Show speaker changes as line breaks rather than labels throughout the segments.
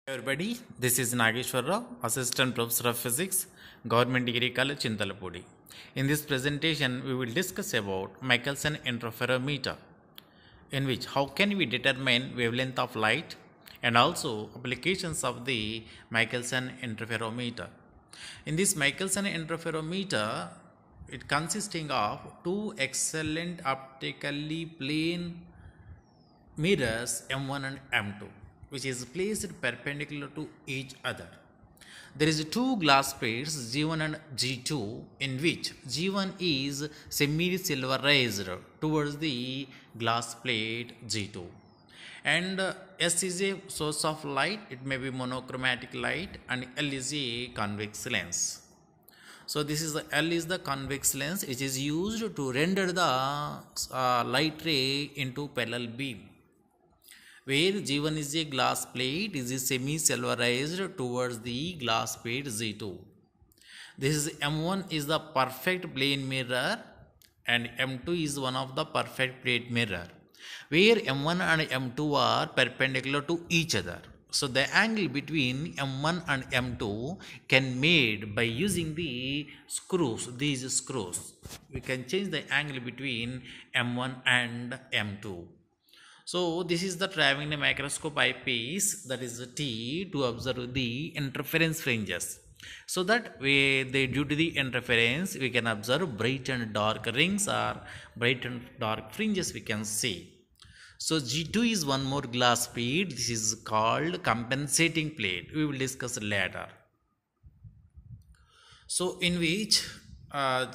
Everybody, this is Nageswara, Assistant Professor of Physics, Government Degree College, Chintalapudi. In this presentation, we will discuss about Maichelson interferometer, in which how can we determine wavelength of light and also applications of the Maichelson interferometer. In this Maichelson interferometer, it consisting of two excellent optically plane mirrors M1 and M2, which is placed perpendicular to each other. There is two glass plates G1 and G2, in which G1 is semi-silverized towards the glass plate G2, and S is a source of light. It may be monochromatic light, and L is a convex lens. So this is the L is the convex lens, which is used to render the light ray into parallel beam, where G1 is a glass plate is semi-silverized towards the glass plate G2. This is M1 is the perfect plane mirror and M2 is one of the perfect plate mirror, where M1 and M2 are perpendicular to each other. So the angle between M1 and M2 can made by using the screws, these screws. We can change the angle between M1 and M2. So this is the traveling the microscope eyepiece, that is T, to observe the interference fringes. So that due to the interference we can observe bright and dark rings or bright and dark fringes we can see. So G2 is one more glass plate. This is called compensating plate. We will discuss later. So in which how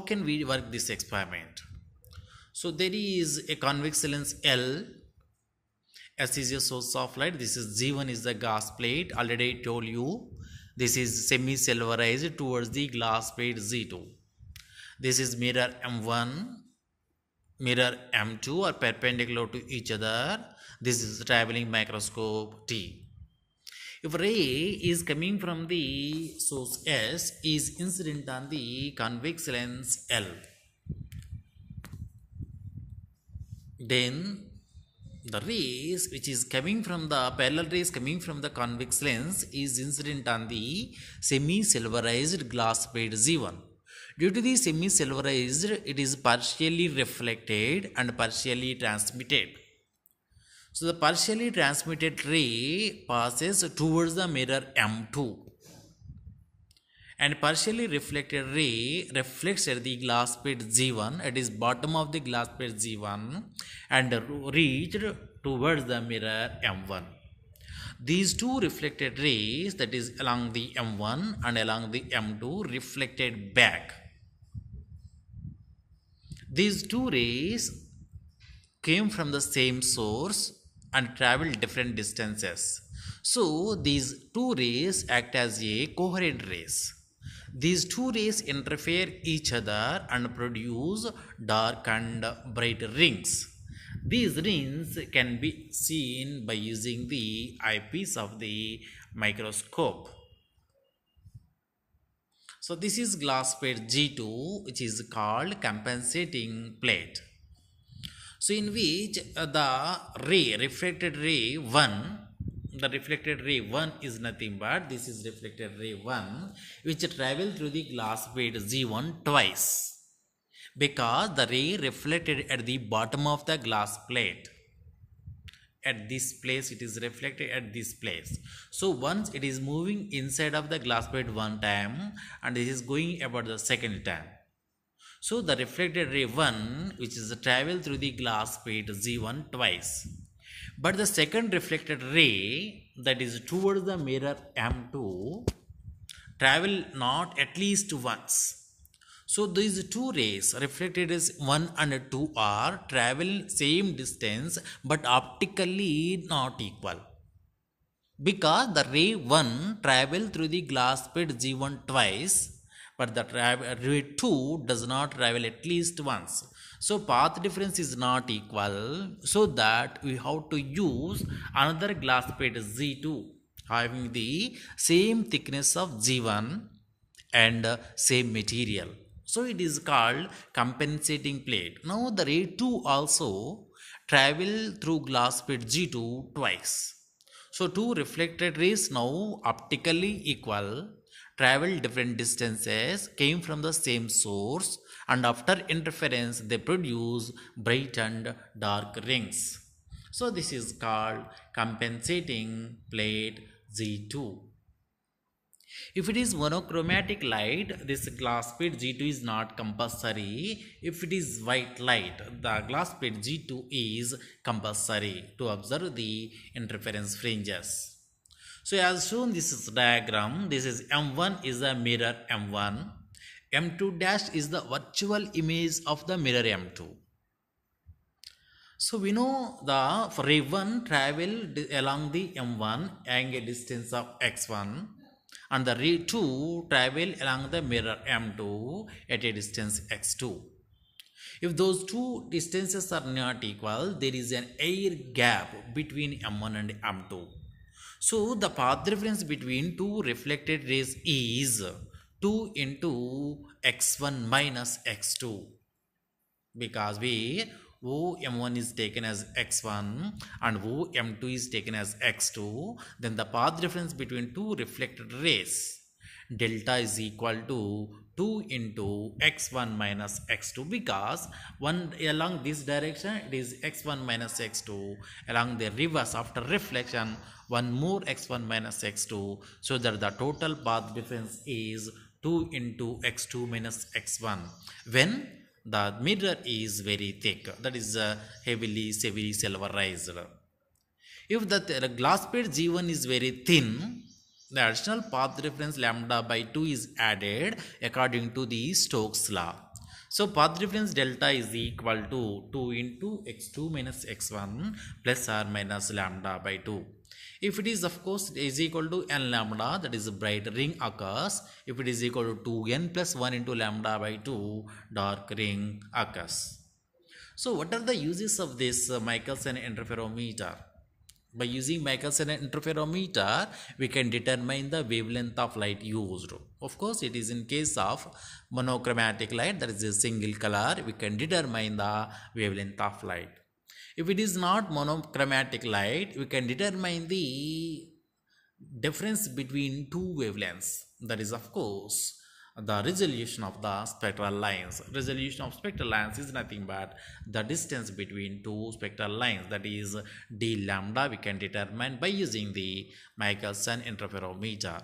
can we work this experiment? So there is a convex lens L. S is a source of light. This is G1 is the glass plate. Already I told you. This is semi-silverized towards the glass plate Z2. This is mirror M1, mirror M2 are perpendicular to each other. This is traveling microscope T. If ray is coming from the source S is incident on the convex lens L, then the rays which is coming from the parallel rays coming from the convex lens is incident on the semi-silverized glass plate Z1. Due to the semi-silverized, it is partially reflected and partially transmitted. So the partially transmitted ray passes towards the mirror M2, and partially reflected ray reflects at the glass plate G1, it is bottom of the glass plate G1, and reached towards the mirror M1. These two reflected rays, that is along the M1 and along the M2, reflected back. These two rays came from the same source and traveled different distances. So these two rays act as a coherent rays. These two rays interfere each other and produce dark and bright rings. These rings can be seen by using the eyepiece of the microscope. So this is glass plate G2, which is called compensating plate. So in which the ray, reflected ray 1, the reflected ray 1 is nothing but this is reflected ray 1, which travel through the glass plate G1 twice, because the ray reflected at the bottom of the glass plate. At this place it is reflected at this place. So once it is moving inside of the glass plate one time, and this is going about the second time. So the reflected ray 1, which is travel through the glass plate Z1 twice, but the second reflected ray, that is towards the mirror M2, travel not at least once. So these two rays, reflected as 1 and 2, are travel same distance but optically not equal, because the ray 1 travel through the glass plate G1 twice, but the ray 2 does not travel at least once. So path difference is not equal, so that we have to use another glass plate Z2 having the same thickness of G1 and same material. So it is called compensating plate. Now the ray 2 also travel through glass plate G2 twice. So two reflected rays now optically equal, travel different distances, came from the same source, and after interference they produce bright and dark rings. So this is called compensating plate Z2. If it is monochromatic light, this glass plate G2 is not compulsory. If it is white light, the glass plate G2 is compulsory to observe the interference fringes. So as shown this is diagram, this is M1 is the mirror M1, M2 dash is the virtual image of the mirror M2. So we know the for A1 travel along the M1 at a distance of x1, and the ray 2 travel along the mirror M2 at a distance x2. If those two distances are not equal, there is an air gap between M1 and M2. So the path difference between two reflected rays is 2 into x1 minus x2, because we OM1 is taken as x1 and OM2 is taken as x2, then the path difference between two reflected rays delta is equal to 2 into x1 minus x2, because one along this direction it is x1 minus x2, along the reverse after reflection one more x1 minus x2, so that the total path difference is 2 into x2 minus x1 when the mirror is very thick, that is heavily silverized. If the glass plate G1 is very thin, the additional path difference lambda by 2 is added according to the Stokes law. So path difference delta is equal to 2 into x2 minus x1 plus or minus lambda by 2. If it is of course is equal to n lambda, that is a bright ring occurs. If it is equal to 2n plus 1 into lambda by 2, dark ring occurs. So what are the uses of this Michelson interferometer? By using Michelson interferometer, we can determine the wavelength of light used. Of course, it is in case of monochromatic light, that is a single color, we can determine the wavelength of light. If it is not monochromatic light, we can determine the difference between two wavelengths. That is, of course, the resolution of the spectral lines. Resolution of spectral lines is nothing but the distance between two spectral lines, that is d lambda, we can determine by using the Michelson interferometer.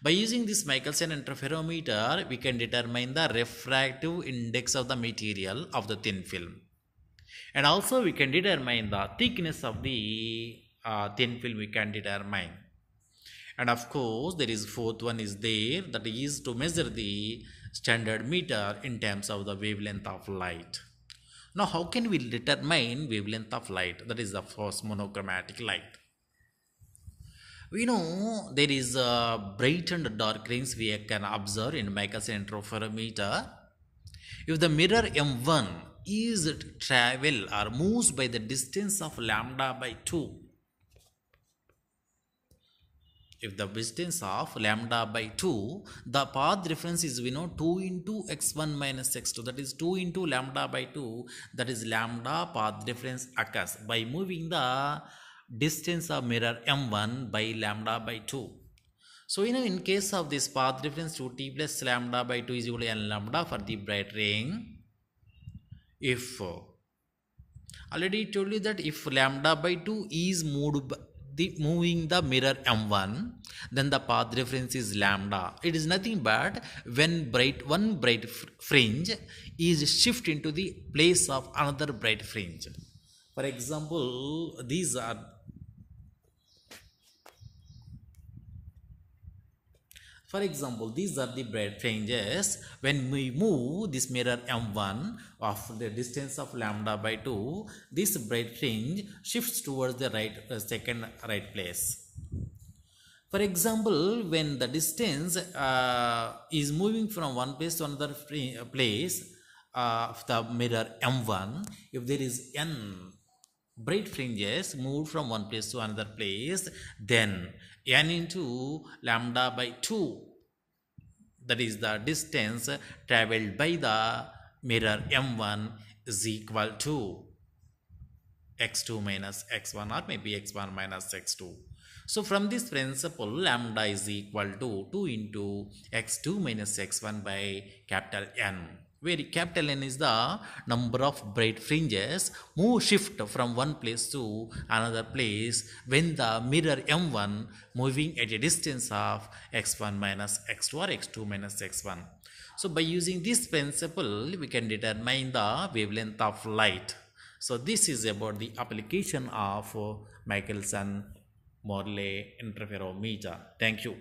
By using this Michelson interferometer, we can determine the refractive index of the material of the thin film. And also we can determine the thickness of the thin film we can determine. And of course there is fourth one is there, that is to measure the standard meter in terms of the wavelength of light. Now how can we determine wavelength of light? That is of course monochromatic light. We know there is bright and dark rings we can observe in Michelson interferometer. If the mirror M1 is travel or moves by the distance of lambda by 2, if the distance of lambda by 2, the path difference is, we know, 2 into x1 minus x2, that is 2 into lambda by 2, that is lambda path difference occurs by moving the distance of mirror M1 by lambda by 2. So in case of this path difference 2t plus lambda by 2 is equal to n lambda for the bright ring. If already told you that if lambda by 2 is moving the mirror M1, then the path difference is lambda. It is nothing but when one bright fringe is shift into the place of another bright fringe. For example, these are the bright fringes. When we move this mirror M1 of the distance of lambda by 2, this bright fringe shifts towards the second right place. For example, when the distance is moving from one place to another place of the mirror M1, if there is n bright fringes moved from one place to another place, then n into lambda by 2, that is the distance travelled by the mirror M1, is equal to x2 minus x1 or maybe x1 minus x2. So from this principle, lambda is equal to 2 into x2 minus x1 by capital N, where capital N is the number of bright fringes shift from one place to another place when the mirror M1 moving at a distance of x1 minus x2 or x2 minus x1. So by using this principle, we can determine the wavelength of light. So this is about the application of Michelson Morley interferometer. Thank you.